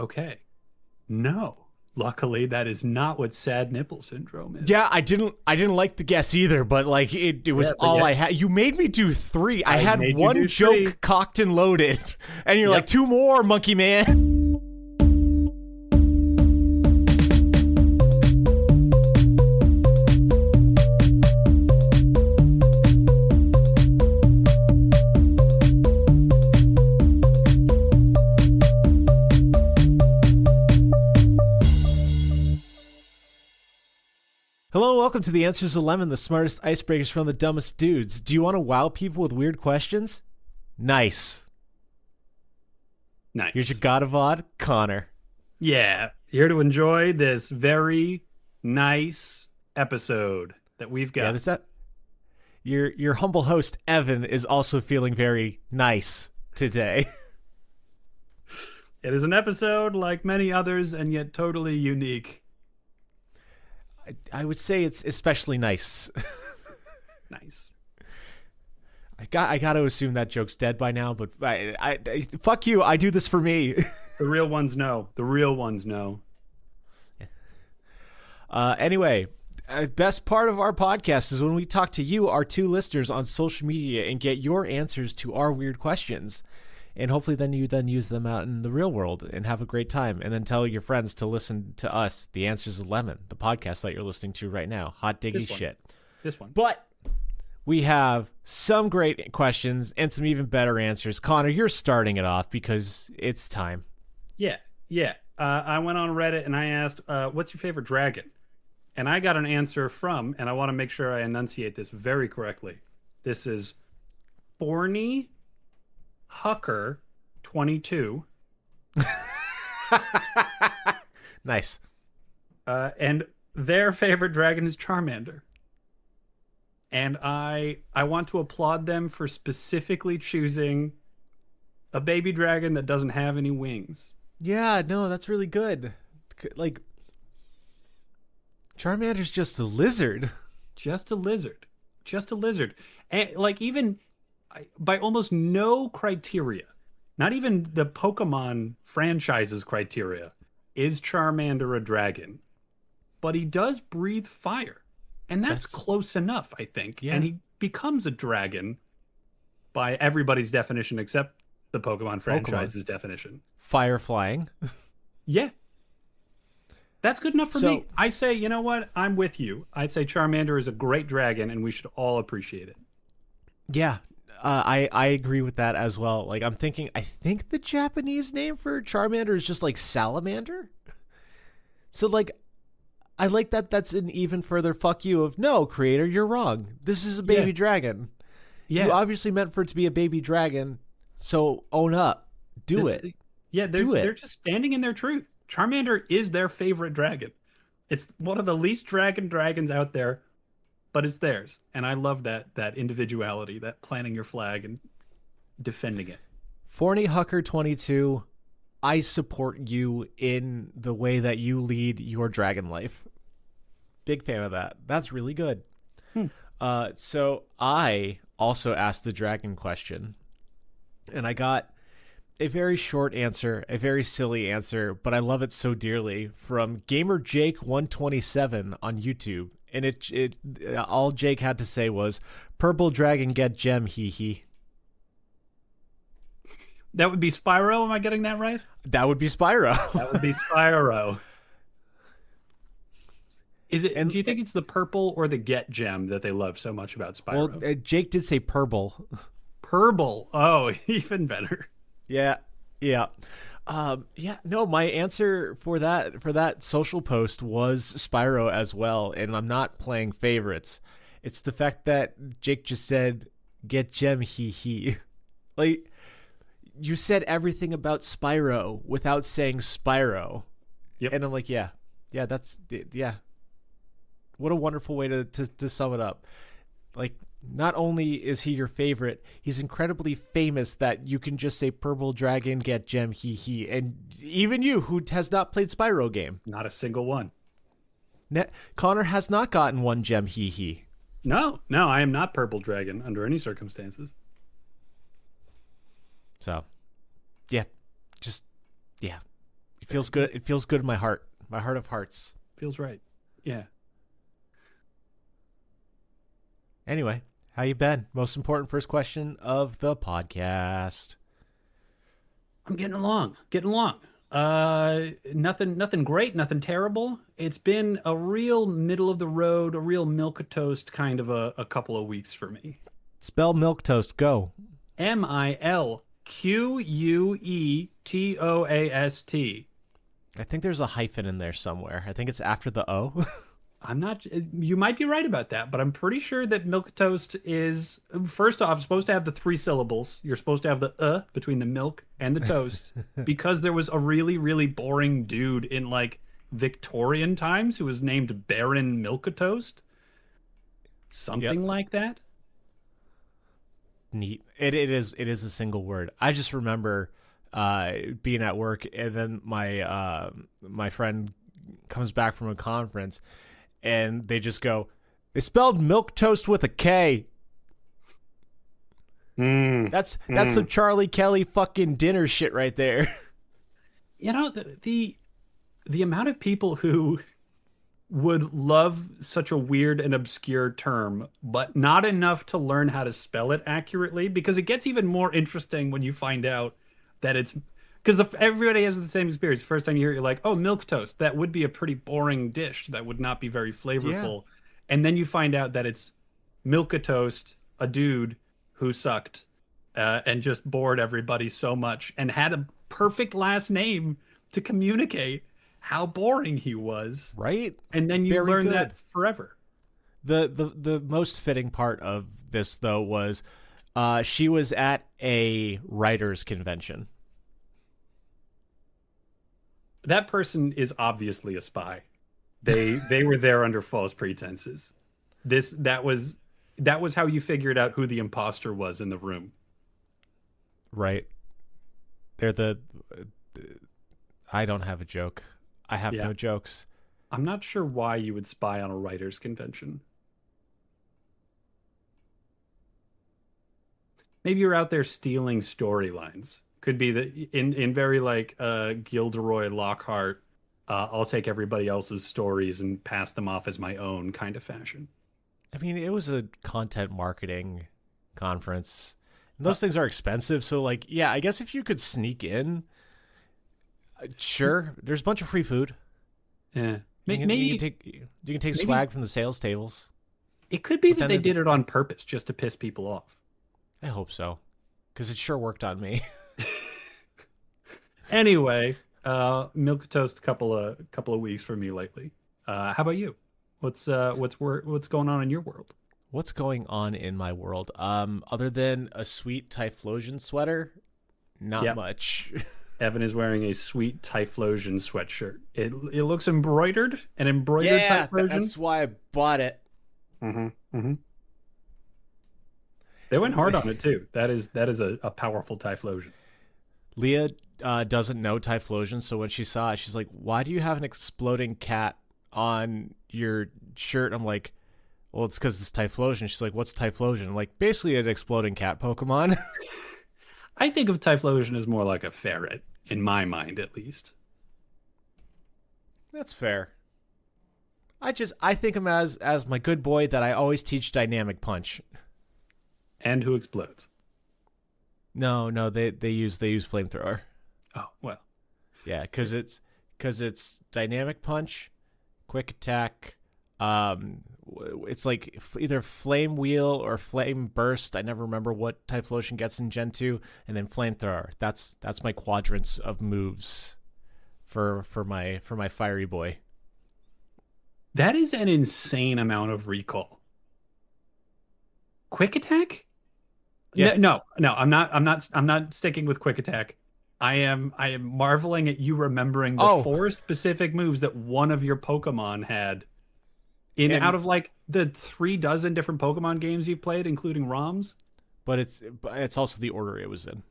Okay. No. Luckily, that is not what sad nipple syndrome is. Yeah, I didn't like the guess either, but like it was all I had. You made me do 3. I had made you one do joke 3. cocked and loaded, and you're Yep. like, 2 more, monkey man. Hello, welcome to the Answers of Lemon, the smartest icebreakers from the dumbest dudes. Do you want to wow people with weird questions? Nice. Nice. Here's your god of odd, Connor. Yeah. Here to enjoy this very nice episode that we've got. Yeah, your humble host, Evan, is also feeling very nice today. It is an episode like many others and yet totally unique. I would say it's especially nice. Nice. I got to assume that joke's dead by now, but I fuck you. I do this for me. The real ones know. The real ones know. Anyway, best part of our podcast is when we talk to you, our 2 listeners, on social media and get your answers to our weird questions. And hopefully then you use them out in the real world and have a great time. And then tell your friends to listen to us, The Answers of Lemon, the podcast that you're listening to right now. Hot diggy shit. This one. But we have some great questions and some even better answers. Connor, you're starting it off because it's time. Yeah. I went on Reddit and I asked, what's your favorite dragon? And I got an answer from, and I want to make sure I enunciate this very correctly. This is Forney Hucker 22. Nice. And their favorite dragon is Charmander. And I want to applaud them for specifically choosing a baby dragon that doesn't have any wings. Yeah, no, that's really good. Like, Charmander's just a lizard. Just a lizard. And like, even by almost no criteria, not even the Pokemon franchise's criteria, is Charmander a dragon. But he does breathe fire. And that's close enough, I think. Yeah. And he becomes a dragon by everybody's definition except the Pokemon franchise's definition. Fire flying. Yeah. That's good enough for me. I say, you know what? I'm with you. I say Charmander is a great dragon and we should all appreciate it. Yeah. I agree with that as well. Like, I think the Japanese name for Charmander is just like salamander. So like, I like that. That's an even further fuck you of, no, creator, you're wrong. This is a baby dragon. Yeah. You obviously meant for it to be a baby dragon. So own up. Do it. Yeah. They're just standing in their truth. Charmander is their favorite dragon. It's one of the least dragons out there, but it's theirs. And I love that individuality, that planting your flag and defending it. Forney Hucker 22, I support you in the way that you lead your dragon life. Big fan of that. That's really good. So I also asked the dragon question, and I got a very short answer, a very silly answer, but I love it so dearly, from Gamer Jake 127 on YouTube. And it all Jake had to say was, "Purple dragon get gem, hee hee." That would be Spyro. Am I getting that right? That would be Spyro. That would be Spyro. Is it? Do you think it's the purple or the get gem that they love so much about Spyro? Well, Jake did say purple. Purple. Oh, even better. Yeah. No, my answer for that social post was Spyro as well, and I'm not playing favorites. It's the fact that Jake just said, "Get gem, hee hee." Like, you said everything about Spyro without saying Spyro. Yep. And I'm like, yeah, that's. What a wonderful way to sum it up. Like, not only is he your favorite, he's incredibly famous that you can just say purple dragon, get gem, hee hee. And even you, who has not played Spyro game. Not a single one. Connor has not gotten one gem, hee hee. No, I am not purple dragon under any circumstances. So, yeah. feels good. It feels good in my heart. My heart of hearts. Feels right. Yeah. Anyway, how you been? Most important first question of the podcast. I'm getting along. Getting along. Nothing great, nothing terrible. It's been a real middle of the road, a real milquetoast kind of a couple of weeks for me. Spell milk toast. Go. Milquetoast. I think there's a hyphen in there somewhere. I think it's after the O. I'm not, you might be right about that, but I'm pretty sure that milk toast is, first off, supposed to have the 3 syllables. You're supposed to have the between the milk and the toast because there was a really, really boring dude in like Victorian times who was named Baron Milquetoast. Something like that. Neat. It is a single word. I just remember being at work, and then my friend comes back from a conference, and they just go, they spelled milk toast with a K. That's some Charlie Kelly fucking dinner shit right there. You know, the amount of people who would love such a weird and obscure term, but not enough to learn how to spell it accurately, because it gets even more interesting when you find out that it's, because everybody has the same experience. The first time you hear it, you're like, oh, milk toast. That would be a pretty boring dish. That would not be very flavorful. Yeah. And then you find out that it's Milquetoast, a dude who sucked and just bored everybody so much and had a perfect last name to communicate how boring he was. Right? And then you learn that forever. The most fitting part of this, though, was she was at a writers' convention. That person is obviously a spy. They were there under false pretenses. That was how you figured out who the imposter was in the room. Right. I don't have a joke. I have no jokes. I'm not sure why you would spy on a writers' convention. Maybe you're out there stealing storylines. Could be that in very like Gilderoy Lockhart, I'll take everybody else's stories and pass them off as my own kind of fashion. I mean, it was a content marketing conference. And those things are expensive, so like, yeah, I guess if you could sneak in, sure. There's a bunch of free food. Yeah, maybe you can take swag from the sales tables. It could be that they did it on purpose just to piss people off. I hope so, because it sure worked on me. Anyway, Milquetoast couple of weeks for me lately. How about you? What's going on in your world? What's going on in my world? Other than a sweet Typhlosion sweater, not much. Evan is wearing a sweet Typhlosion sweatshirt. It looks embroidered, an embroidered Typhlosion. That's why I bought it. They went hard on it too. That is a powerful Typhlosion. Leah doesn't know Typhlosion, so when she saw it, she's like, "Why do you have an exploding cat on your shirt?" I'm like, "Well, it's because it's Typhlosion." She's like, "What's Typhlosion?" I'm like, "Basically an exploding cat Pokemon." I think of Typhlosion as more like a ferret, in my mind at least. That's fair. I think of him as my good boy that I always teach Dynamic Punch. And who explodes? No, they use Flamethrower. Oh, well. Yeah, because it's Dynamic Punch, Quick Attack. It's like either Flame Wheel or Flame Burst. I never remember what Typhlosion gets in Gen 2, and then Flamethrower. That's my quadrants of moves for my fiery boy. That is an insane amount of recall. Quick Attack? Yeah. No, I'm not sticking with Quick Attack. I am marveling at you remembering the 4 specific moves that one of your Pokemon had out of like the 36 different Pokemon games you've played, including ROMs. But it's also the order it was in.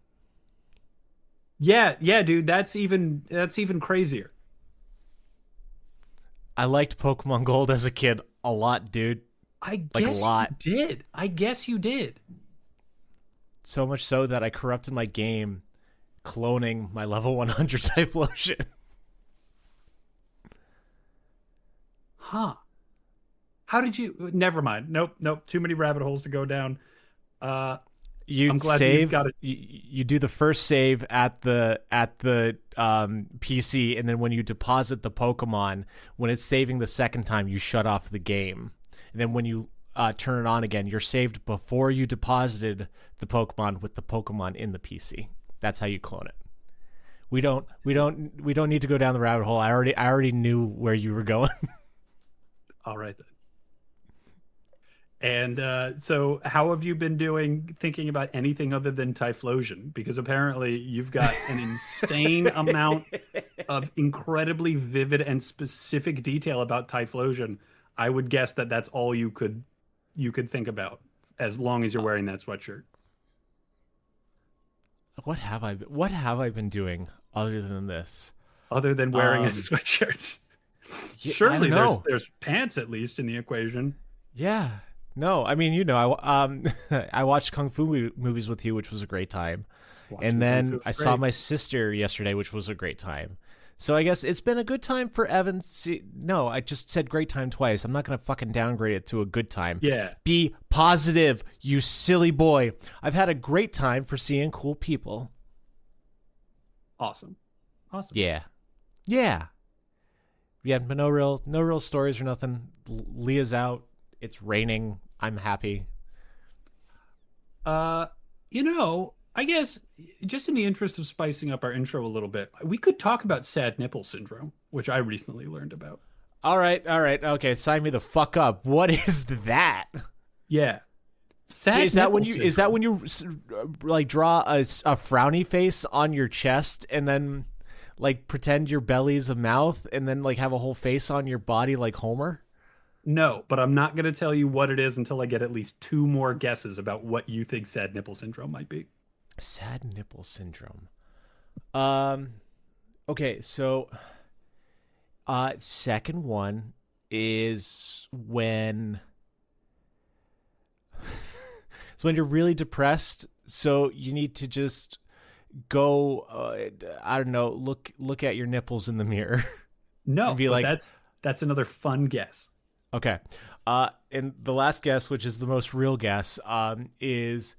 Yeah, dude, that's even crazier. I liked Pokemon Gold as a kid a lot, dude. I guess you did. So much so that I corrupted my game, cloning my level 100 Typhlosion. Huh. How did you? Never mind. Nope, nope. Too many rabbit holes to go down. Uh, I'm You'd glad you've save. got it. You do the first save at the PC, and then when you deposit the Pokemon, when it's saving the second time, you shut off the game. And then when you turn it on again, you're saved before you deposited the Pokemon with the Pokemon in the PC. That's how you clone it. We don't need to go down the rabbit hole. I already knew where you were going. All right then. And so, how have you been doing thinking about anything other than Typhlosion? Because apparently you've got an insane amount of incredibly vivid and specific detail about Typhlosion. I would guess that that's all you could think about as long as you're wearing that sweatshirt. What have I been doing other than this? Other than wearing a sweatshirt. Yeah, I Surely don't know. there's pants at least in the equation. Yeah. No, I mean, I watched Kung Fu movies with you, which was a great time. Watching And Kung then Fu I is saw great. my sister yesterday, which was a great time. So I guess it's been a good time for Evan. No, I just said great time twice. I'm not going to fucking downgrade it to a good time. Yeah. Be positive, you silly boy. I've had a great time for seeing cool people. Awesome. Awesome. Yeah. Yeah. Yeah, but no real stories or nothing. Leah's out. It's raining. I'm happy. Uh, I guess just in the interest of spicing up our intro a little bit, we could talk about sad nipple syndrome, which I recently learned about. All right. Okay, sign me the fuck up. What is that? Yeah. Sad Is that nipple when you syndrome. like draw a frowny face on your chest and then like pretend your belly's a mouth and then like have a whole face on your body like Homer? No, but I'm not going to tell you what it is until I get at least two more guesses about what you think sad nipple syndrome might be. Sad nipple syndrome. Okay, so second one is when it's when you're really depressed, so you need to just go I don't know, look at your nipples in the mirror No, and be but like, that's another fun guess. okay. And the last guess, which is the most real guess, is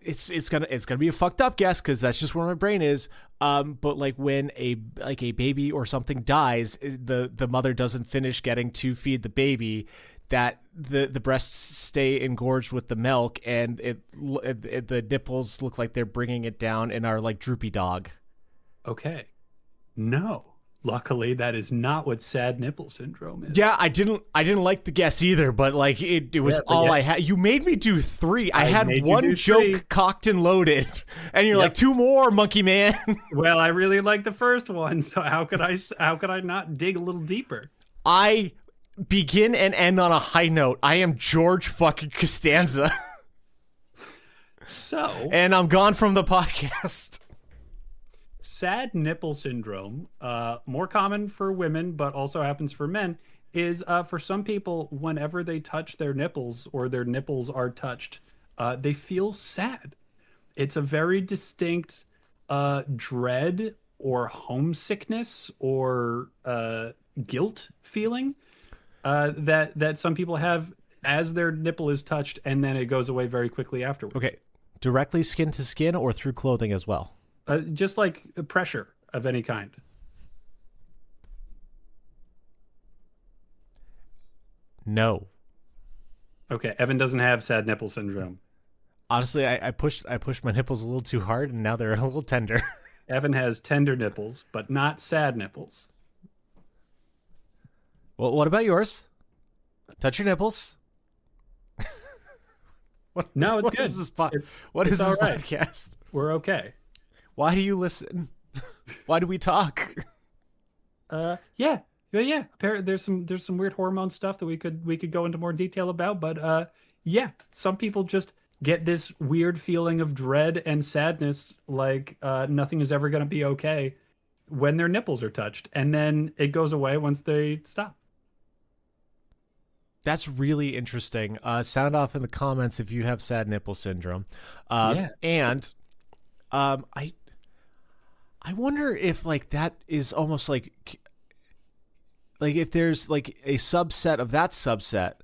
it's gonna be a fucked up guess because that's just where my brain is. But like when a baby or something dies, the mother doesn't finish getting to feed the baby, that the breasts stay engorged with the milk, and the nipples look like they're bringing it down and are like droopy dog. Okay. No. Luckily, that is not what sad nipple syndrome is. Yeah, I didn't like the guess either, but like it was all I had. You made me do three. I had made you one do joke three. cocked and loaded, and you're like, two more, monkey man. Well, I really like the first one, so how could I not dig a little deeper? I begin and end on a high note. I am George fucking Costanza, So, and I'm gone from the podcast. sad nipple syndrome, more common for women, but also happens for men, is for some people, whenever they touch their nipples or their nipples are touched, they feel sad. It's a very distinct dread or homesickness or guilt feeling that some people have as their nipple is touched, and then it goes away very quickly afterwards. Okay, directly skin to skin or through clothing as well. Just like pressure of any kind. No. Okay, Evan doesn't have sad nipple syndrome. Honestly, I pushed my nipples a little too hard, and now they're a little tender. Evan has tender nipples, but not sad nipples. Well, what about yours? Touch your nipples. No, it's What good. is this It's this all right. podcast? We're okay. Why do you listen? Why do we talk? Yeah. There's some weird hormone stuff that we could go into more detail about, but yeah, some people just get this weird feeling of dread and sadness, like nothing is ever going to be okay when their nipples are touched, and then it goes away once they stop. That's really interesting. Sound off in the comments if you have sad nipple syndrome. Yeah. And I wonder if like that is almost like like if there's like a subset of that subset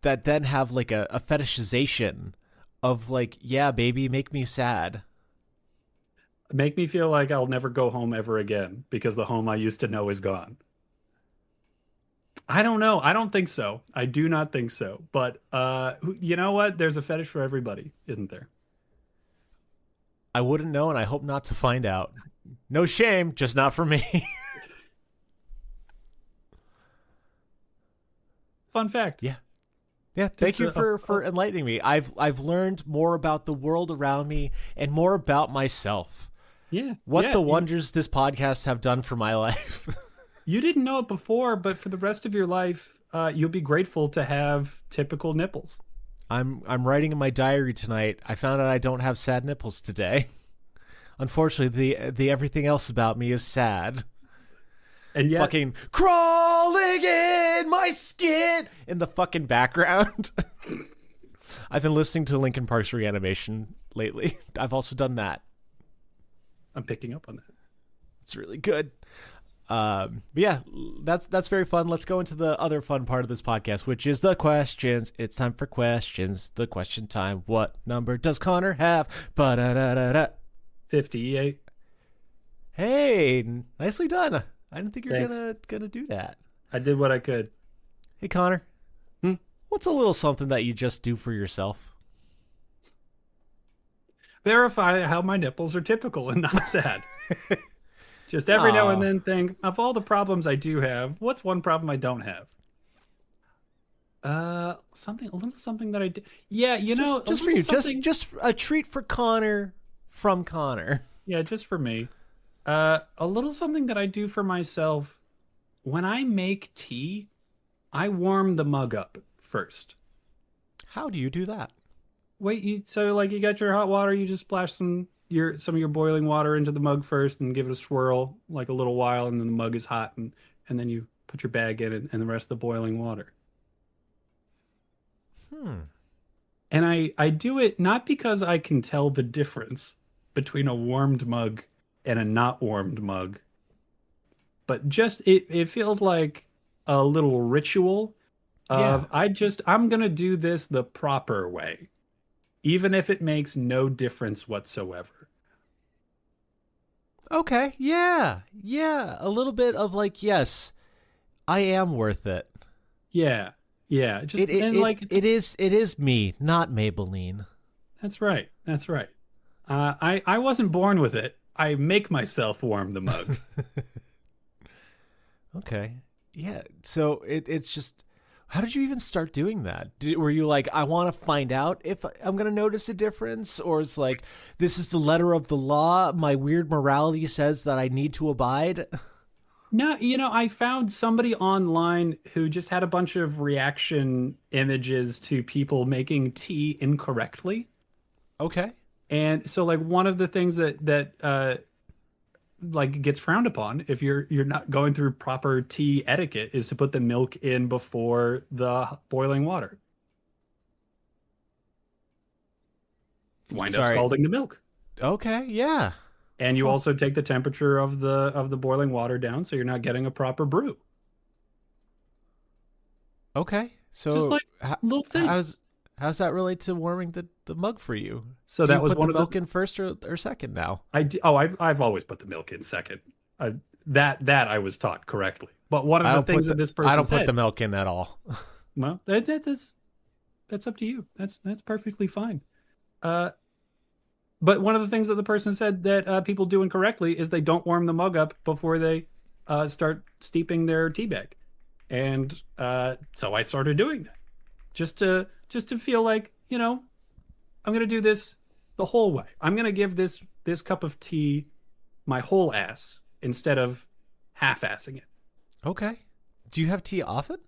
that then have like a fetishization of like, yeah, baby, make me sad. Make me feel like I'll never go home ever again because the home I used to know is gone. I don't know. I don't think so. I do not think so. But you know what? There's a fetish for everybody, isn't there? I wouldn't know, and I hope not to find out. No shame, just not for me. Fun fact. Yeah. Yeah, thank you for enlightening me. I've learned more about the world around me and more about myself. Yeah. What yeah, the wonders this podcast have done for my life. You didn't know it before, but for the rest of your life, you'll be grateful to have typical nipples. I'm writing in my diary tonight. I found out I don't have sad nipples today. Unfortunately, the everything else about me is sad. And yet, fucking crawling in my skin in the fucking background. I've been listening to Linkin Park's Reanimation lately. I've also done that. I'm picking up on that. It's really good. But yeah, that's very fun. Let's go into the other fun part of this podcast, which is the questions. It's time for questions. The question time. What number does Connor have? Ba-da-da-da-da. 58. Hey, nicely done. I didn't think you were Thanks. gonna do that. I did what I could. Hey, Connor. What's a little something that you just do for yourself? Verify how my nipples are typical and not sad. Just every now and then think, of all the problems I do have, what's one problem I don't have? A little something that I do. Yeah, just for you, just a treat for Connor from Connor. Yeah, just for me. A little something that I do for myself. When I make tea, I warm the mug up first. How do you do that? Wait, you got your hot water, you just splash some of your boiling water into the mug first and give it a swirl like a little while, and then the mug is hot, and then you put your bag in it and the rest of the boiling water. And I do it not because I can tell the difference between a warmed mug and a not warmed mug, but just it feels like a little ritual of I'm gonna do this the proper way, even if it makes no difference whatsoever. Okay, yeah, a little bit of like, yes, I am worth it. Yeah, just it is me, not Maybelline. That's right. I wasn't born with it. I make myself warm the mug. Okay, yeah. So it's just. How did you even start doing that? Were you like, I want to find out if I'm going to notice a difference? Or it's like, this is the letter of the law. My weird morality says that I need to abide. No, I found somebody online who just had a bunch of reaction images to people making tea incorrectly. Okay. And so like one of the things that like gets frowned upon if you're not going through proper tea etiquette is to put the milk in before the boiling water. Wind up scalding the milk. Okay, yeah. And you also take the temperature of the boiling water down so you're not getting a proper brew. Okay. So just like little things. How's that relate to warming the mug for you? So that was one of the milk in first or second now. I've always put the milk in second. That I was taught correctly. But one of the things that this person I don't said, put the milk in at all. Well, that's up to you. That's perfectly fine. But one of the things that the person said that people do incorrectly is they don't warm the mug up before they start steeping their tea bag, and so I started doing that just to feel like I'm gonna do this the whole way. I'm gonna give this cup of tea my whole ass instead of half-assing it. Okay. Do you have tea often?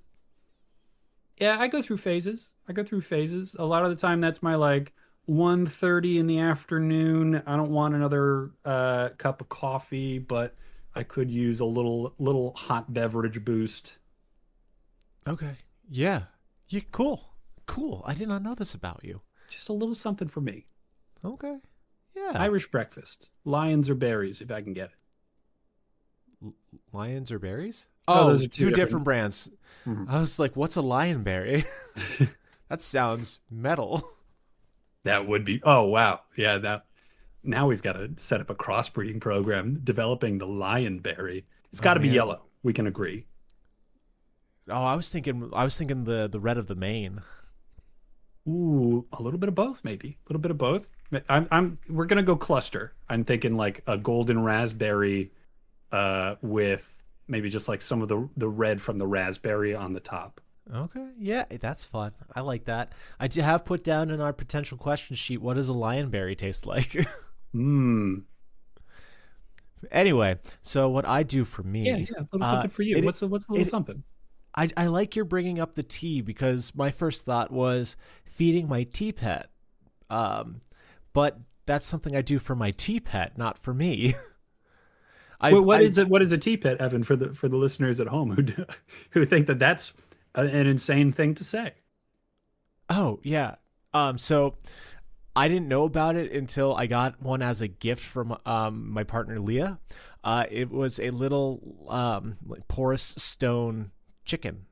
Yeah, I go through phases. A lot of the time that's my like 1:30 in the afternoon. I don't want another cup of coffee, but I could use a little hot beverage boost. Okay. Yeah. Cool. I did not know this about you. Just a little something for me. Okay. Yeah. Irish breakfast. Lions or berries if I can get it. Lions or berries? Oh, Oh, those are two two different different. brands. Mhm. I was like, what's a lionberry? That sounds metal. That would be. Oh, wow. Yeah, that now we've got to set up a crossbreeding program developing the lionberry. It's Oh got to be man. yellow. We can agree. Oh, I was thinking the red of the mane. Ooh, a little bit of both, maybe. A little bit of both. We're gonna go cluster. I'm thinking like a golden raspberry, with maybe just like some of the red from the raspberry on the top. Okay, yeah, that's fun. I like that. Have put down in our potential question sheet, what does a lionberry taste like? Hmm. Anyway, so what I do for Yeah, me, yeah. A little something for you. it What's a little it something? I like your bringing up the tea because my first thought was feeding my tea pet. Um, but that's something I do for my tea pet, not for me. Well, what I is it? What is a tea pet, Evan, for the listeners at home who think that that's an insane thing to say? Oh yeah. So I didn't know about it until I got one as a gift from my partner Leah. It was a little like porous stone chicken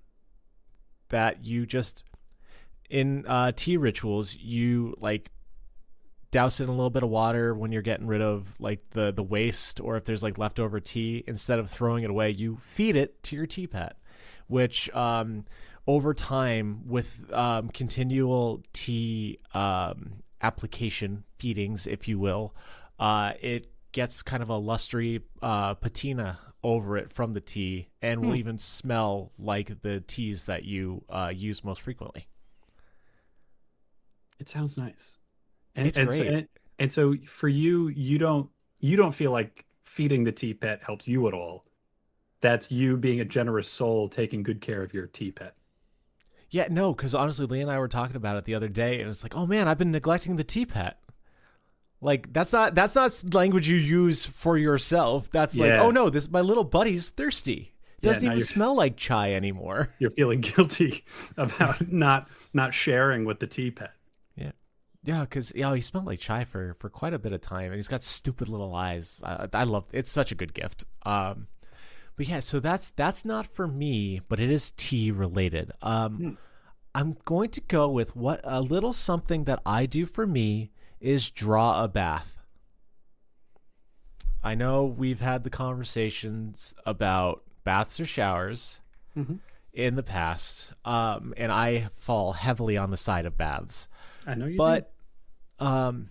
that you just in tea rituals you like douse in a little bit of water when you're getting rid of like the waste or if there's like leftover tea. Instead of throwing it away, you feed it to your tea pet, which over time with continual tea application feedings, if you will, it gets kind of a lustre patina over it from the tea and will Hmm. even smell like the teas that you use most frequently. It sounds nice. And It's great. and so for you, you don't feel like feeding the tea pet helps you at all. That's you being a generous soul taking good care of your tea pet. Yeah, no, because honestly, Lee and I were talking about it the other day, and it's like, oh man, I've been neglecting the tea pet. Like that's not language you use for yourself. That's like, oh Yeah. no, this my little buddy's thirsty. Yeah, Doesn't now even smell like chai anymore. you're feeling guilty about not sharing with the tea pet. Yeah, yeah, because he smelled like chai for quite a bit of time, and he's got stupid little eyes. I love it's such a good gift. But yeah, so that's not for me, but it is tea related. Hmm. I'm going to go with what a little something that I do for me is draw a bath. I know we've had the conversations about baths or showers Hmm. in the past, and I fall heavily on the side of baths. I know you do. But um,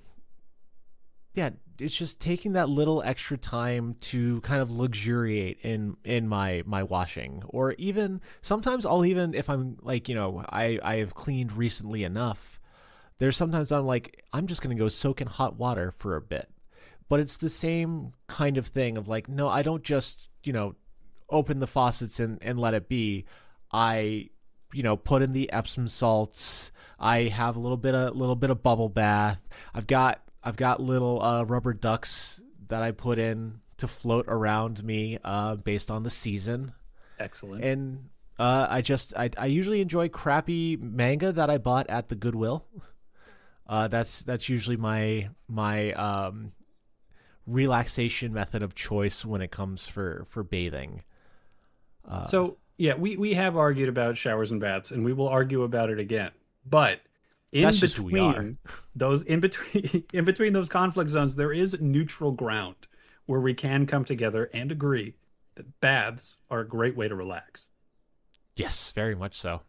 yeah, it's just taking that little extra time to kind of luxuriate in my washing, or even sometimes I'll even if I'm like I have cleaned recently enough. There's sometimes I'm like I'm just gonna go soak in hot water for a bit, but it's the same kind of thing of like no, I don't just open the faucets and let it be. I put in the Epsom salts. I have a little bit of bubble bath. I've got little rubber ducks that I put in to float around me based on the season. Excellent. And I usually enjoy crappy manga that I bought at the Goodwill. That's usually my relaxation method of choice when it comes for bathing. So yeah, we have argued about showers and baths, and we will argue about it again. But in That's just who we are. between those in between in between those conflict zones, there is neutral ground where we can come together and agree that baths are a great way to relax. Yes, very much so.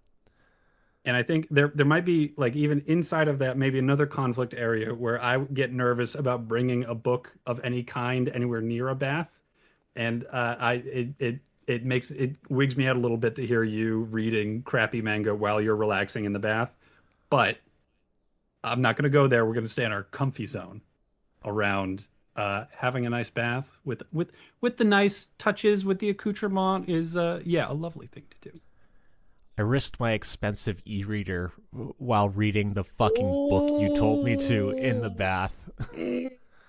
And I think there might be like even inside of that maybe another conflict area where I get nervous about bringing a book of any kind anywhere near a bath, and I it makes it wigs me out a little bit to hear you reading crappy manga while you're relaxing in the bath. But I'm not going to go there. We're going to stay in our comfy zone around having a nice bath with the nice touches with the accoutrement is yeah, a lovely thing to do. I risked my expensive e-reader while reading the fucking book you told me to in the Oh, bath.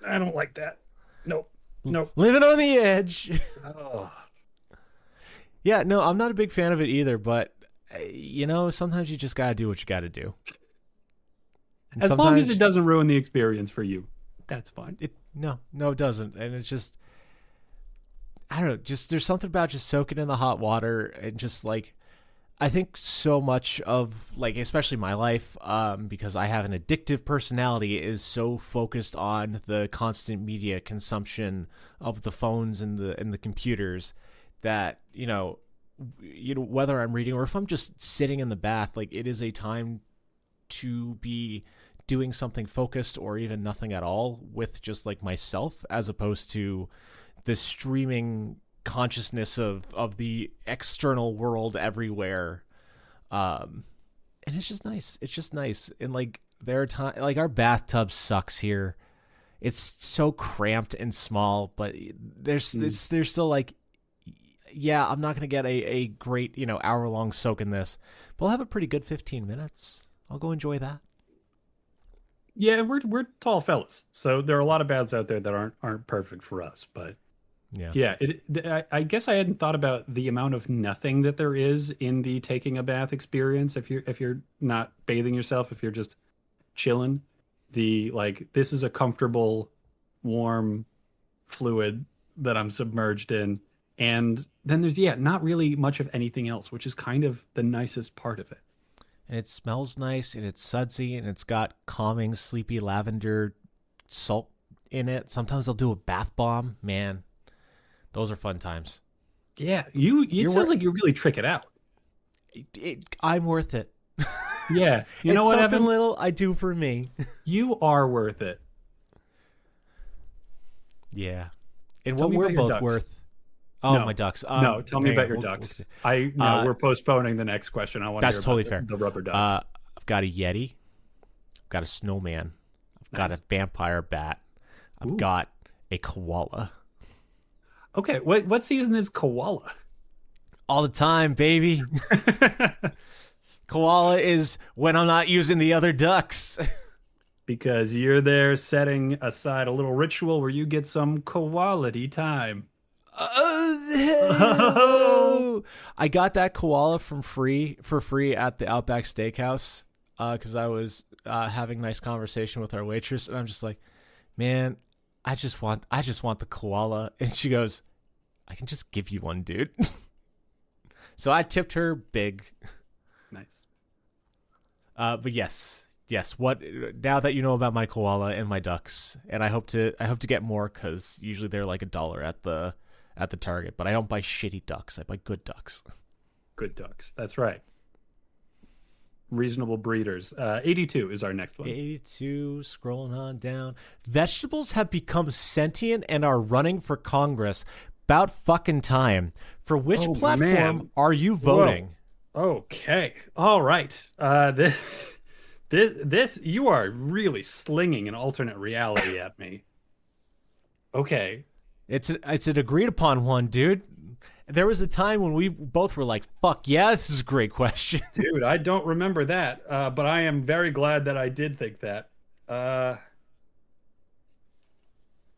I don't like that. Nope. Nope. Living on the edge. Oh. Yeah, no, I'm not a big fan of it either, but sometimes you just gotta do what you gotta do. And As long as sometimes it doesn't ruin the experience for you, that's fine. no, it doesn't. And it's just I don't know, just there's something about just soaking in the hot water and just like I think so much of like especially my life because I have an addictive personality is so focused on the constant media consumption of the phones and the computers that whether I'm reading or if I'm just sitting in the bath, like it is a time to be doing something focused or even nothing at all with just like myself, as opposed to the streaming consciousness of the external world everywhere. And it's just nice. It's just nice. And like there are times like our bathtub sucks here. It's so cramped and small, but there's still like, yeah, I'm not going to get a great, hour long soak in this, but I'll have a pretty good 15 minutes. I'll go enjoy that. Yeah, we're tall fellas, so there are a lot of baths out there that aren't perfect for us. But Yeah. yeah, I guess I hadn't thought about the amount of nothing that there is in the taking a bath experience. If you're not bathing yourself, if you're just chilling, the like this is a comfortable, warm fluid that I'm submerged in, and then there's not really much of anything else, which is kind of the nicest part of it. And it smells nice and it's sudsy and it's got calming, sleepy lavender salt in it. Sometimes they'll do a bath bomb. Man, those are fun times. Yeah, it sounds like you really trick it out. I'm worth it. Yeah, you know it's what, something Evan? little I do for me. You are worth it. Yeah. And Tell what me we're about your both ducks. worth. Oh, No, my ducks. no, tell me hang about on, your we'll ducks. see. We're postponing the next question. I want to That's hear totally about fair. the rubber ducks. I've got a Yeti. I've got a snowman. I've got a Nice. vampire bat. I've Ooh. got a koala. Okay, what season is koala? All the time, baby. Koala is when I'm not using the other ducks. Because you're there setting aside a little ritual where you get some quality time. I got that koala for free at the Outback Steakhouse because I was having nice conversation with our waitress, and I'm just like, man, I just want the koala, and she goes, I can just give you one, dude. So I tipped her big. Nice. But yes. What now that you know about my koala and my ducks, and I hope to get more because usually they're like $1 at the Target, but I don't buy shitty ducks. I buy good ducks. Good ducks. That's right. Reasonable breeders. 82 is our next one. 82, scrolling on down. Vegetables have become sentient and are running for Congress. About fucking time. For which platform man. are you voting? Whoa. Okay. All right. This you are really slinging an alternate reality at me. Okay. It's an agreed upon one, dude. There was a time when we both were like, fuck yeah, this is a great question. Dude, I don't remember that. But I am very glad that I did think that.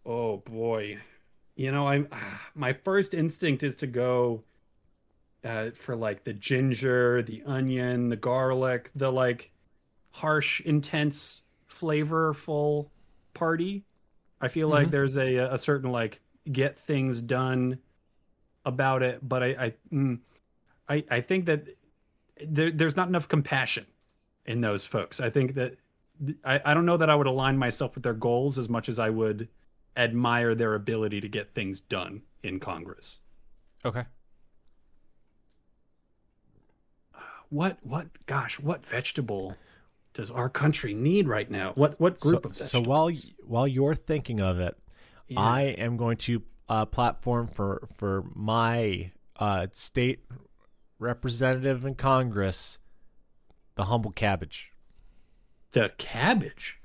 Oh boy. My first instinct is to go for like the ginger, the onion, the garlic, the like harsh, intense, flavorful party. I feel like there's a certain like get things done about it, but I think that there's not enough compassion in those folks. I think that I don't know that I would align myself with their goals as much as I would admire their ability to get things done in Congress. Okay. What vegetable does our country need right now? What group of vegetables? So while you're thinking of it, Yeah. I am going to platform for my state representative in Congress, the humble cabbage. The cabbage.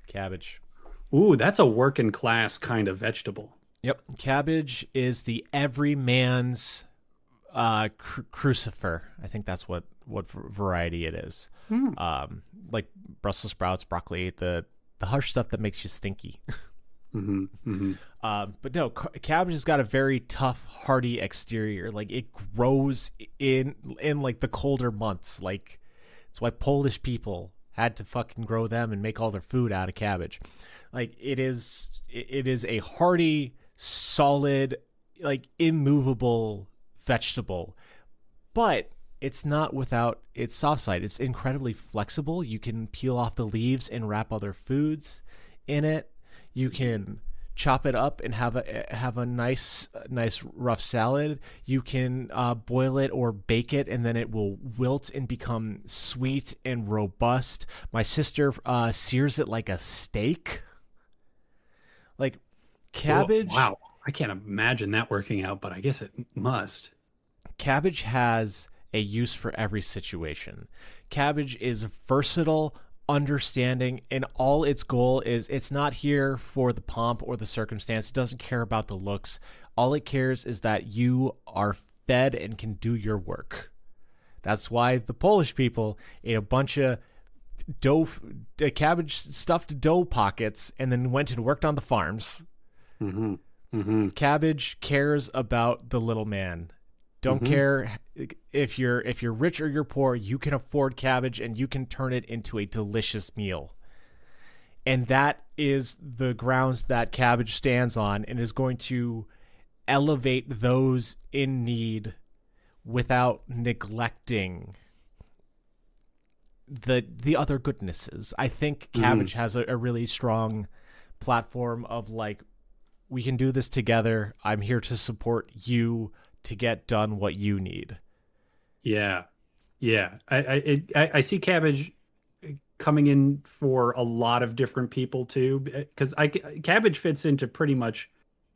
Cabbage. Ooh, that's a working class kind of vegetable. Yep. Cabbage is the everyman's crucifer. I think that's what variety it is. Like Brussels sprouts, broccoli, the harsh stuff that makes you stinky. But no, cabbage has got a very tough, hardy exterior. Like it grows in like the colder months. Like it's why Polish people had to fucking grow them and make all their food out of cabbage. Like it is a hardy, solid, like immovable vegetable, but it's not without its soft side. It's incredibly flexible. You can peel off the leaves and wrap other foods in it. You can chop it up and have a nice rough salad. You can boil it or bake it, and then it will wilt and become sweet and robust. My sister sears it like a steak. Like cabbage. Oh, wow. I can't imagine that working out, but I guess it must. Cabbage has a use for every situation. Cabbage is versatile, understanding, and all its goal is it's not here for the pomp or the circumstance. It doesn't care about the looks. All it cares is that you are fed and can do your work. That's why the Polish people ate a bunch of cabbage stuffed dough pockets and then went and worked on the farms. Mm-hmm. Mm-hmm. Cabbage cares about the little man. Don't care if you're rich or you're poor, you can afford cabbage and you can turn it into a delicious meal. And that is the grounds that cabbage stands on, and is going to elevate those in need without neglecting the other goodnesses. I think cabbage has a really strong platform of like, we can do this together. I'm here to support you to get done what you need. Yeah. Yeah. I see cabbage coming in for a lot of different people too, because cabbage fits into pretty much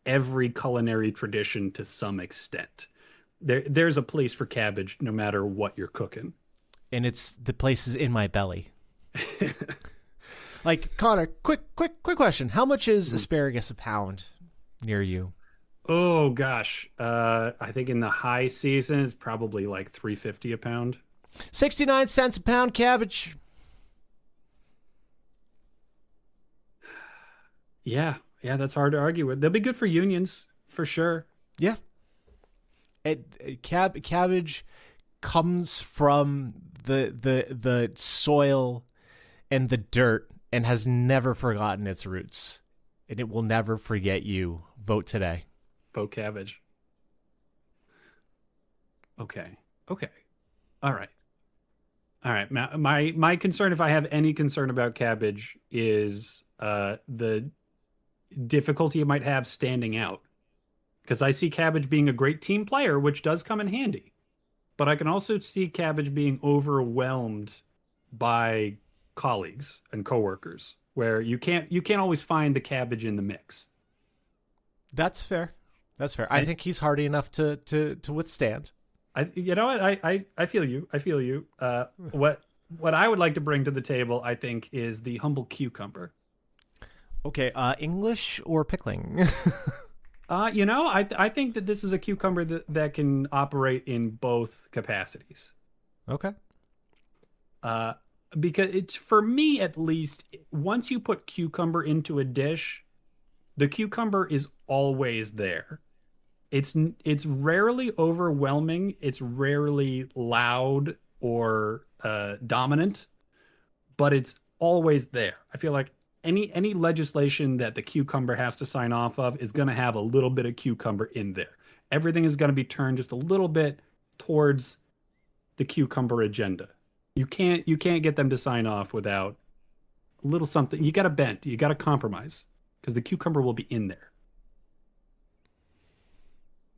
every culinary tradition to some extent. There's a place for cabbage no matter what you're cooking. And it's the places in my belly. Like, Connor, quick question. How much is asparagus a pound near you? Oh gosh. I think in the high season it's probably like $3.50 a pound. 69 cents a pound cabbage. Yeah, that's hard to argue with. They'll be good for unions for sure. Yeah. Cabbage comes from the soil and the dirt and has never forgotten its roots. And it will never forget you. Vote today. Vote cabbage. Okay. All right. My concern, if I have any concern about cabbage, is the difficulty it might have standing out. Because I see cabbage being a great team player, which does come in handy. But I can also see cabbage being overwhelmed by colleagues and coworkers, where you can't always find the cabbage in the mix. That's fair. I think he's hardy enough to withstand. You know what? I feel you. What I would like to bring to the table, I think, is the humble cucumber. Okay, English or pickling? I think that this is a cucumber that can operate in both capacities. Okay. Because it's, for me at least, once you put cucumber into a dish, the cucumber is always there. It's rarely overwhelming. It's rarely loud or dominant, but it's always there. I feel like any legislation that the cucumber has to sign off of is going to have a little bit of cucumber in there. Everything is going to be turned just a little bit towards the cucumber agenda. You can't get them to sign off without a little something. You got to bend. You got to compromise, because the cucumber will be in there.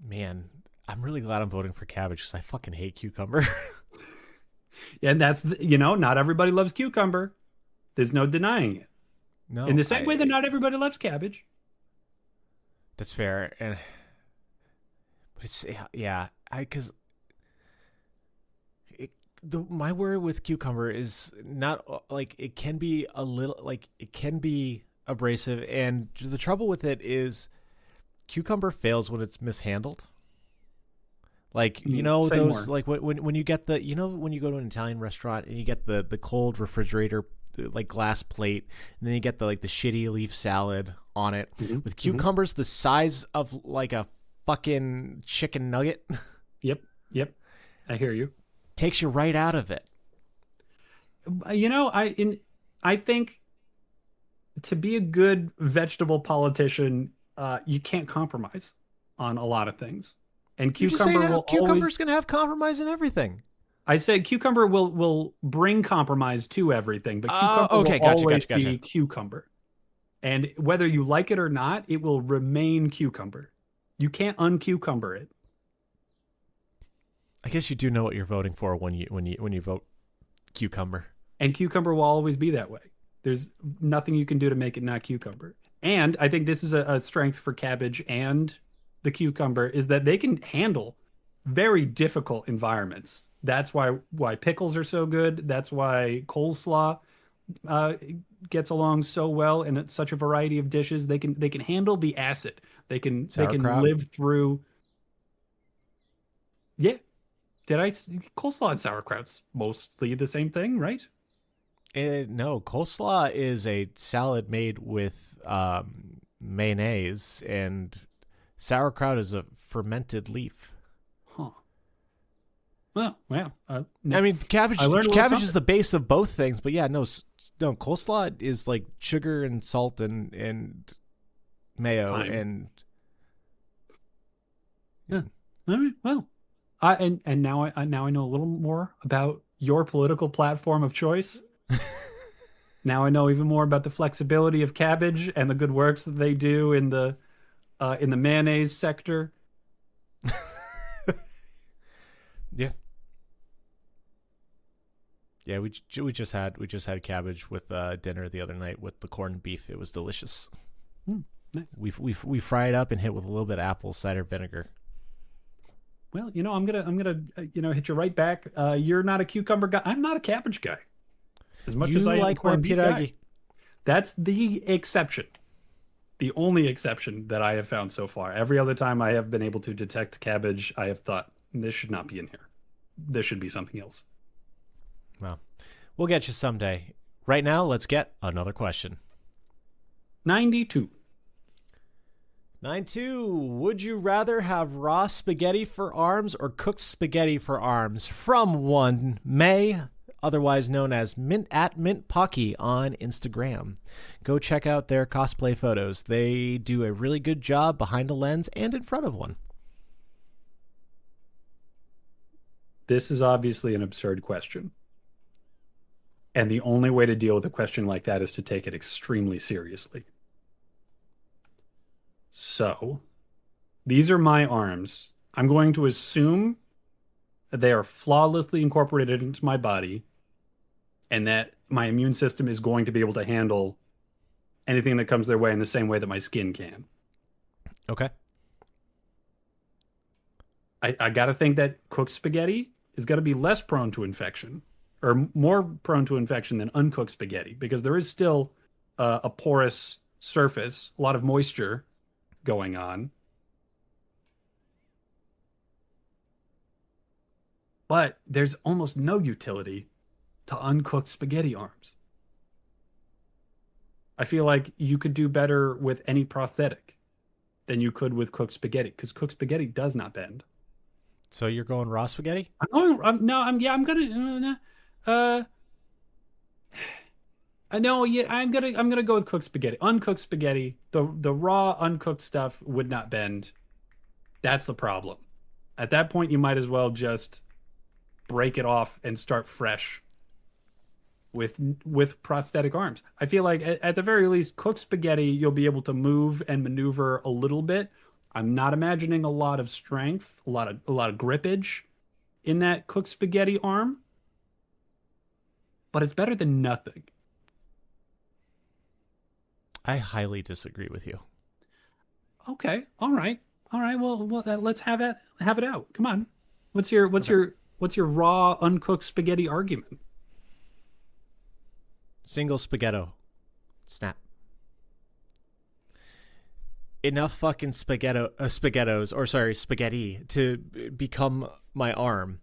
Man, I'm really glad I'm voting for cabbage because I fucking hate cucumber. And that's, not everybody loves cucumber. There's no denying it. No, in the same way that not everybody loves cabbage. That's fair. And but it's, yeah, because my worry with cucumber is not like, it can be a little, like, it can be abrasive, and the trouble with it is cucumber fails when it's mishandled. Like, those more. Like when you get the, when you go to an Italian restaurant and you get the cold refrigerator, like glass plate, and then you get the shitty leaf salad on it with cucumbers the size of like a fucking chicken nugget. Yep. I hear you. Takes you right out of it. I think to be a good vegetable politician, you can't compromise on a lot of things. And You just say cucumber now will cucumber's always going to have compromise in everything. I said cucumber will bring compromise to everything, but cucumber will Okay, gotcha, always gotcha, gotcha. be cucumber. And whether you like it or not, it will remain cucumber. You can't uncucumber it. I guess you do know what you're voting for when you vote cucumber. And cucumber will always be that way. There's nothing you can do to make it not cucumber. And I think this is a strength for cabbage and the cucumber is that they can handle very difficult environments. That's why pickles are so good. That's why coleslaw uh, gets along so well in such a variety of dishes. They can handle the acid. They can Sauerkraut. live through. Yeah, coleslaw and sauerkraut's mostly the same thing, right? No, coleslaw is a salad made with mayonnaise, and sauerkraut is a fermented leaf. Huh. Well, wow. I mean, cabbage I learned a little cabbage something. is the base of both things, but yeah, no, coleslaw is like sugar and salt and mayo Fine. and Yeah. All right. Well, and now I know a little more about your political platform of choice. Now I know even more about the flexibility of cabbage and the good works that they do in the mayonnaise sector. yeah. Yeah, we just had cabbage with dinner the other night with the corned beef. It was delicious. Hmm, nice. We fry it up and hit with a little bit of apple cider vinegar. Well, I'm gonna hit you right back. You're not a cucumber guy. I'm not a cabbage guy. As much You as I am a like my corned beef guy. pierogi? That's the exception. The only exception that I have found so far. Every other time I have been able to detect cabbage, I have thought this should not be in here. This should be something else. Well, we'll get you someday. Right now, let's get another question. 92. 9-2. Would you rather have raw spaghetti for arms or cooked spaghetti for arms? From one May, otherwise known as Mint Pocky on Instagram. Go check out their cosplay photos. They do a really good job behind a lens and in front of one. This is obviously an absurd question. And the only way to deal with a question like that is to take it extremely seriously. So, these are my arms. I'm going to assume that they are flawlessly incorporated into my body and that my immune system is going to be able to handle anything that comes their way in the same way that my skin can. Okay. I got to think that cooked spaghetti is going to be less prone to infection or more prone to infection than uncooked spaghetti because there is still a porous surface, a lot of moisture going on. But there's almost no utility to uncooked spaghetti arms. I feel like you could do better with any prosthetic than you could with cooked spaghetti because cooked spaghetti does not bend. So you're going raw spaghetti? I'm gonna, no, yeah, I'm gonna go with cooked spaghetti. Uncooked spaghetti, the raw uncooked stuff would not bend. That's the problem. At that point, you might as well just break it off and start fresh with prosthetic arms. I feel like at the very least, cooked spaghetti, you'll be able to move and maneuver a little bit. I'm not imagining a lot of strength, a lot of grippage in that cooked spaghetti arm, but it's better than nothing. I highly disagree with you. Okay, all right. Well, let's have it out. Come on. What's your raw uncooked spaghetti argument? Single spaghetto. Snap. Enough fucking spaghetti to become my arm.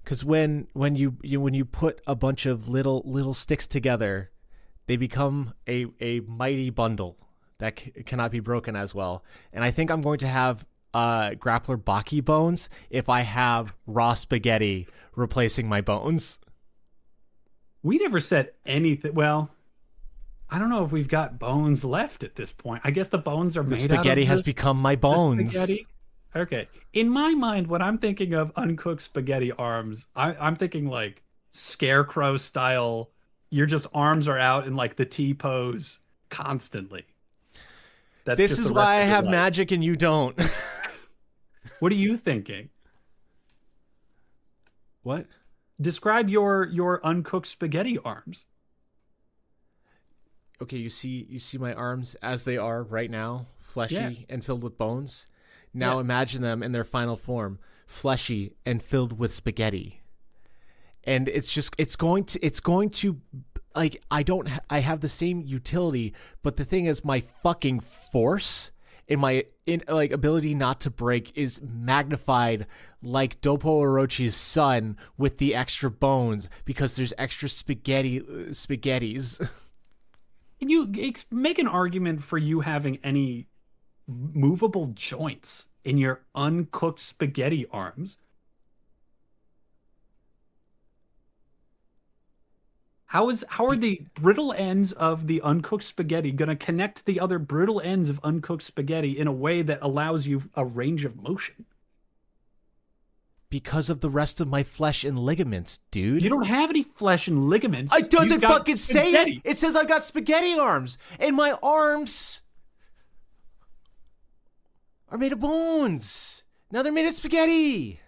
Because when you put a bunch of little sticks together, they become a mighty bundle that cannot be broken as well. And I think I'm going to have grappler Baki bones if I have raw spaghetti replacing my bones. We never said anything. Well, I don't know if we've got bones left at this point. I guess the bones are The made out of spaghetti has become my the bones. spaghetti. Okay. In my mind, when I'm thinking of uncooked spaghetti arms, I'm thinking like scarecrow style. Your just arms are out in like the T pose constantly. That's This just is the rest why I of your have life. magic and you don't. What are you thinking? What? Describe your uncooked spaghetti arms. Okay, you see my arms as they are right now, Yeah, fleshy and filled with bones. yeah. Now imagine them in their final form, fleshy and filled with spaghetti. And it's going to like I have the same utility, but the thing is my fucking force and my like ability not to break is magnified like Dopo Orochi's son with the extra bones because there's extra spaghettis. Can you make an argument for you having any movable joints in your uncooked spaghetti arms? How are the brittle ends of the uncooked spaghetti going to connect the other brittle ends of uncooked spaghetti in a way that allows you a range of motion? Because of the rest of my flesh and ligaments, You dude. don't have any flesh and ligaments. It You've doesn't got fucking say it. spaghetti. It says I've got spaghetti arms, and my arms are made of bones. Now they're made of spaghetti.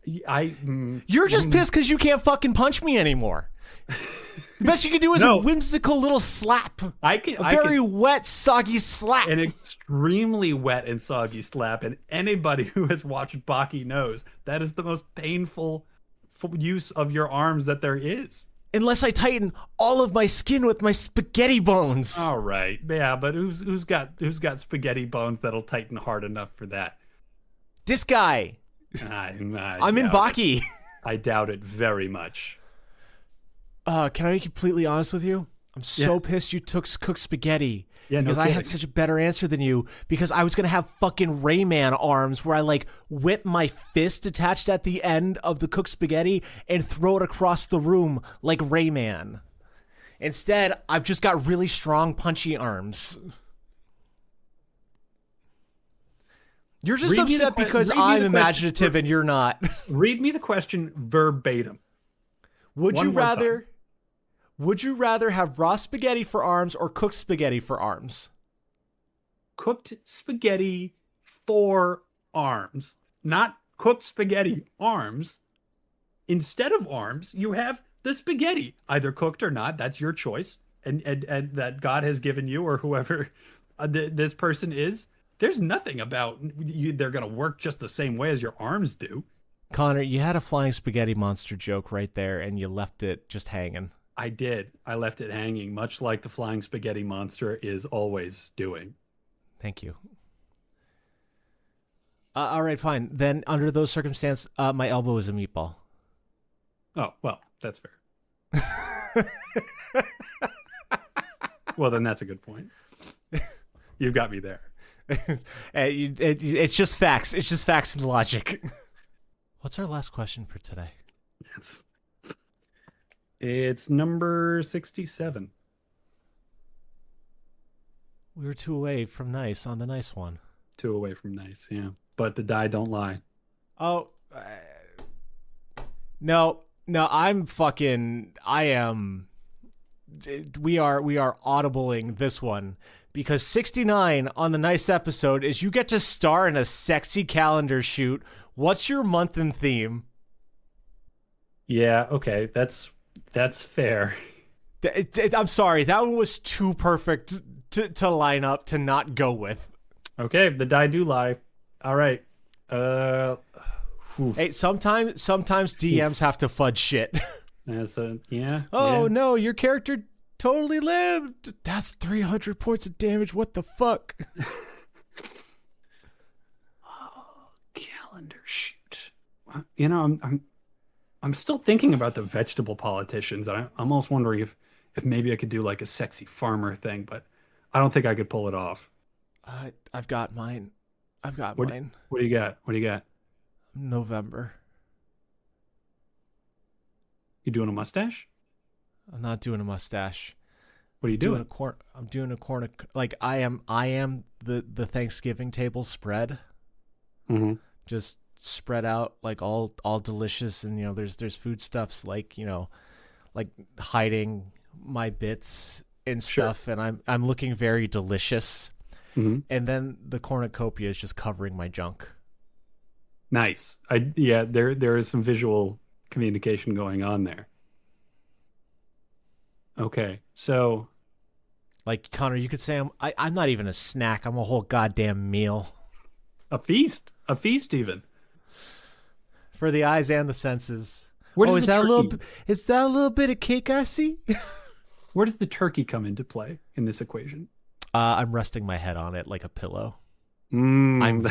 You're just pissed because you can't fucking punch me anymore. The best you can do is No. a whimsical little slap. I can A I very can wet, soggy slap. an extremely wet and soggy slap, and anybody who has watched Baki knows that is the most painful use of your arms that there is. Unless I tighten all of my skin with my spaghetti bones. All right, yeah, but who's got spaghetti bones that'll tighten hard enough for that? This guy. I I'm in doubt it. Baki. I doubt it very much. Can I be completely honest with you? I'm so Yeah. pissed you took cooked spaghetti. Yeah, no because I had kidding. such a better answer than you. Because I was gonna have fucking Rayman arms where I like whip my fist attached at the end of the cooked spaghetti and throw it across the room like Rayman. Instead, I've just got really strong, punchy arms. You're just Read me the upset que- because read me I'm the question. imaginative and you're not. Read me the question verbatim. Would One you more time. rather? Would you rather have raw spaghetti for arms or cooked spaghetti for arms? Cooked spaghetti for arms, not cooked spaghetti arms. Instead of arms, you have the spaghetti, either cooked or not. That's your choice, and that God has given you or whoever this person is. There's nothing about you, they're gonna work just the same way as your arms do. Connor, you had a flying spaghetti monster joke right there, and you left it just hanging. I did. I left it hanging, much like the flying spaghetti monster is always doing. Thank you. All right, fine. Then, under those circumstances, my elbow is a meatball. Oh, well, that's fair. Well, then that's a good point. You've got me there. It's just facts. It's just facts and logic. What's our last question for today? It's number 67. We were 2 away from nice on the nice one. 2 away from nice, yeah. But the die don't lie. Oh, no, I am. We are audibling this one because 69 on the nice episode is you get to star in a sexy calendar shoot. What's your month and theme? Yeah, okay, that's fair. I'm sorry, that one was too perfect to line up to not go with. Okay, the die do lie. All right. Hey, sometimes DMs have to fudge shit. That's yeah. Oh yeah. no, your character totally lived. That's 300 points of damage. What the fuck? Oh, calendar shoot. You know, I'm still thinking about the vegetable politicians. I'm almost wondering if maybe I could do like a sexy farmer thing, but I don't think I could pull it off. I've got mine. I've got What mine. what do you got? What do you got? November. You doing a mustache? I'm not doing a mustache. What are you doing a doing? corn. I'm doing a corn. Like I am the Thanksgiving table spread. Mm-hmm. Just spread out like all delicious, and there's foodstuffs like like hiding my bits and Sure. stuff, and I'm looking very delicious. Mm-hmm. And then the cornucopia is just covering my junk. Nice. Yeah, there is some visual communication going on there. Okay. So Like Connor, you could say I'm not even a snack. I'm a whole goddamn meal a feast even. for the eyes and the senses. Where Oh, does the turkey is that a little bit of cake I see? where does the turkey come into play in this equation? I'm resting my head on it like a pillow. Mm, I'm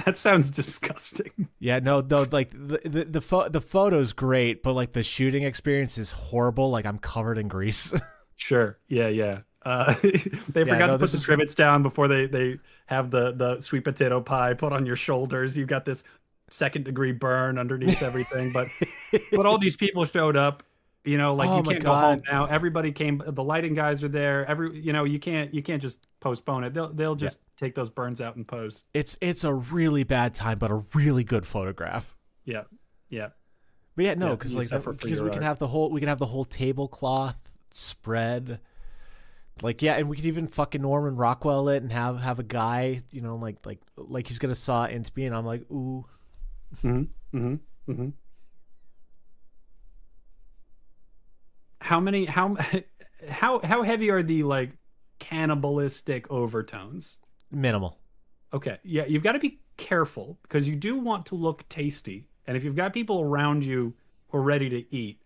that sounds disgusting. Yeah, no, like the photo's great, but like the shooting experience is horrible. Like I'm covered in grease. Sure. Yeah, yeah. They Yeah, forgot no, to put this the is trivets down before they have the sweet potato pie put on your shoulders. You've got this second degree burn underneath everything. But all these people showed up. Like Oh you my can't go home god. now. Everybody came. The lighting guys are there. You can't just postpone it. They'll Yeah. just take those burns out in post. It's a really bad time, but a really good photograph. Yeah, yeah, But yeah, no, yeah. because You like suffer for because your we can art. have the whole tablecloth spread. Like yeah, and we could even fucking Norman Rockwell it and have a guy, like he's gonna saw it into me, and I'm like, ooh. Hmm. Hmm. Hmm. How many? How how heavy are the like cannibalistic overtones? Minimal. Okay, yeah, you've got to be careful because you do want to look tasty, and if you've got people around you who are ready to eat,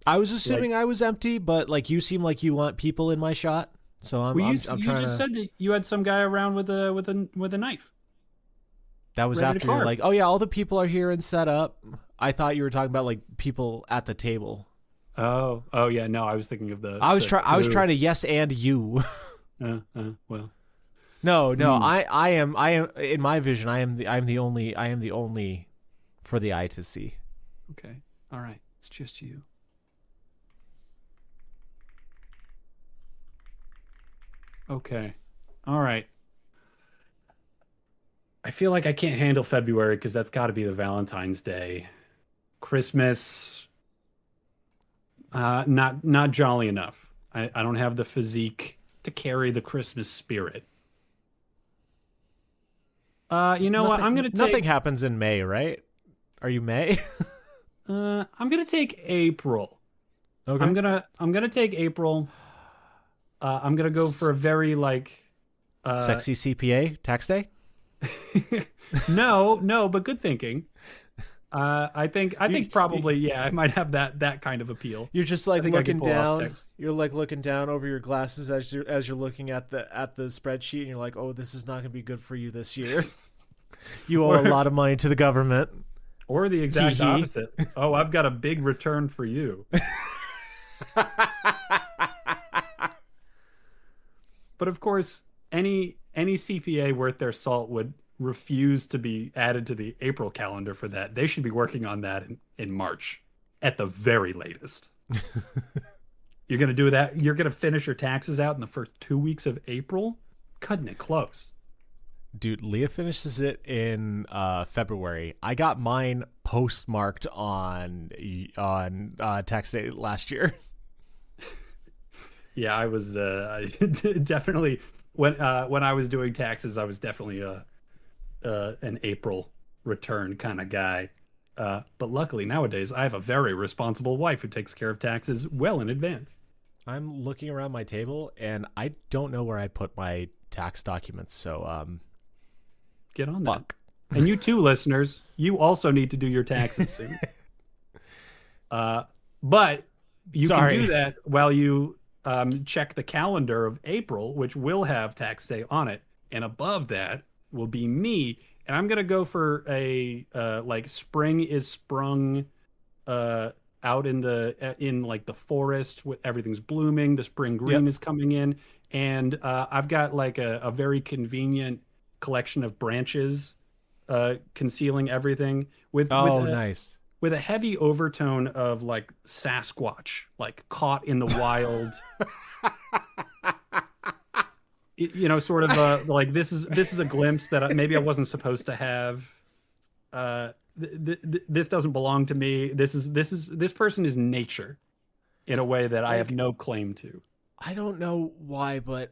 I was like, assuming I was empty, but like you seem like you want people in my shot, so well, I'm you trying just to. said that you had some guy around with a knife, That was ready to after you're carve. like, oh yeah, all the people are here and set up. I thought you were talking about like people at the table. Oh yeah, no, I was thinking of the I was crew. trying to yes and you. Well, No, hmm. I am in my vision. I am the only for the eye to see. Okay, all right, it's just you. Okay, all right. I feel like I can't handle February because that's got to be the Valentine's Day. Christmas, not jolly enough. I don't have the physique to carry the Christmas spirit. You know what? Nothing happens in May, right? Are you May? I'm gonna take April. Okay. I'm gonna take April. I'm gonna go for a very like uh Sexy CPA tax day. no, but good thinking. I You, think you probably yeah, I might have that kind of appeal. you're just I like think I could looking pull off down. text. You're like looking down over your glasses as you're looking at the spreadsheet, and you're like, oh, this is not going to be good for you this year. You owe a Or lot of money to the government. or the exact Tee opposite. Oh, I've got a big return for you. But of course, any CPA worth their salt would refuse to be added to the April calendar for that. They should be working on that in March at the very latest. You're going to do that. You're going to finish your taxes out in the first 2 weeks of April, cutting it close. Dude, Leah finishes it in February. I got mine postmarked on tax day last year. Yeah, I was I definitely when I was doing taxes, I was definitely an April return kind of guy. But luckily nowadays, I have a very responsible wife who takes care of taxes well in advance. I'm looking around my table and I don't know where I put my tax documents. So Get on that. fuck. And you too, listeners, you also need to do your taxes soon. But you can do Sorry. that while you check the calendar of April, which will have tax day on it. And above that will be me. And I'm gonna go for a like spring is sprung out in like the forest with everything's blooming, the spring green Yep. is coming in, and I've got like a very convenient collection of branches concealing everything with Oh, nice. with a heavy overtone of like Sasquatch, like caught in the wild. You know, sort of like this is a glimpse that maybe I wasn't supposed to have. This doesn't belong to me. This person is nature in a way that I have Like, no claim to. I don't know why, but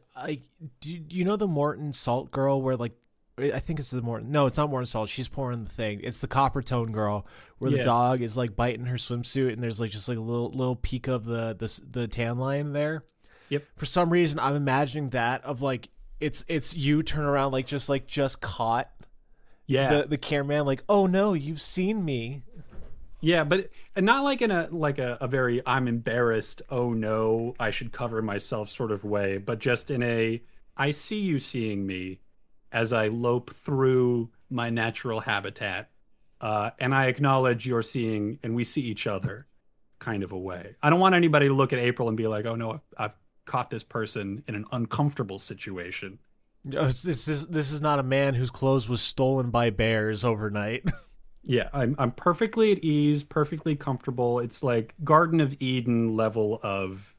do you know the Morton Salt girl where like I think it's the Morton. No, it's not Morton Salt. She's pouring the thing. It's the Copper Tone girl where the dog is like biting her swimsuit and there's like just like a little peak of the tan line there. Yep. For some reason, I'm imagining that of like it's you turn around like just caught. Yeah. The cameraman like, oh no, you've seen me. Yeah, but not like in a very I'm embarrassed, oh no, I should cover myself sort of way, but just in a I see you seeing me as I lope through my natural habitat, and I acknowledge you're seeing and we see each other kind of a way. I don't want anybody to look at April and be like, oh no, I've caught this person in an uncomfortable situation. This is not a man whose clothes was stolen by bears overnight. Yeah, I'm perfectly at ease, perfectly comfortable. It's like Garden of Eden level of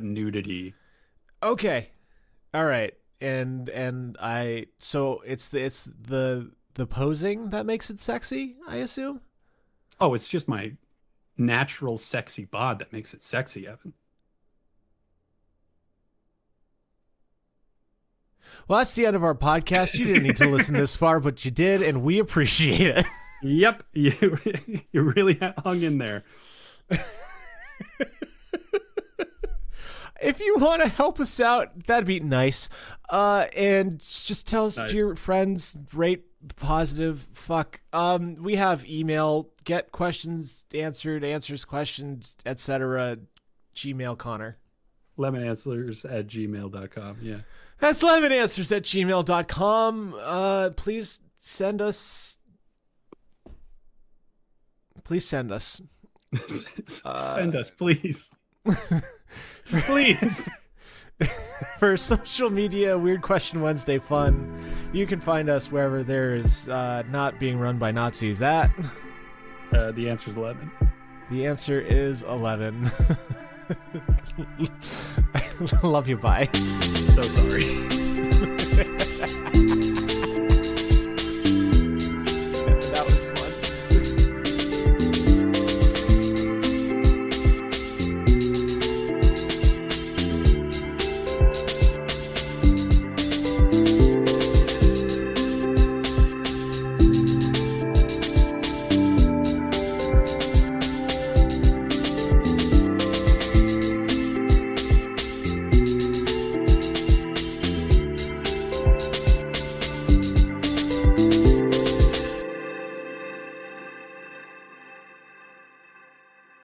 nudity. Okay. All right. And I so it's the posing that makes it sexy, I assume? Oh, it's just my natural sexy bod that makes it sexy, Evan. Well, that's the end of our podcast. You didn't need to listen this far, but you did, and we appreciate it. Yep, you really hung in there. If you want to help us out, that'd be nice. And just tell us to your friends, rate positive. Fuck. We have email, get questions answered, answers questions, etc. Gmail Connor. lemonanswers@gmail.com. Yeah. That's lemonanswers@gmail.com. Please send us. Send us, please. Please. For social media, Weird Question Wednesday fun, you can find us wherever there's not being run by Nazis at. The answer is 11. The answer is 11. Love you, bye. So sorry.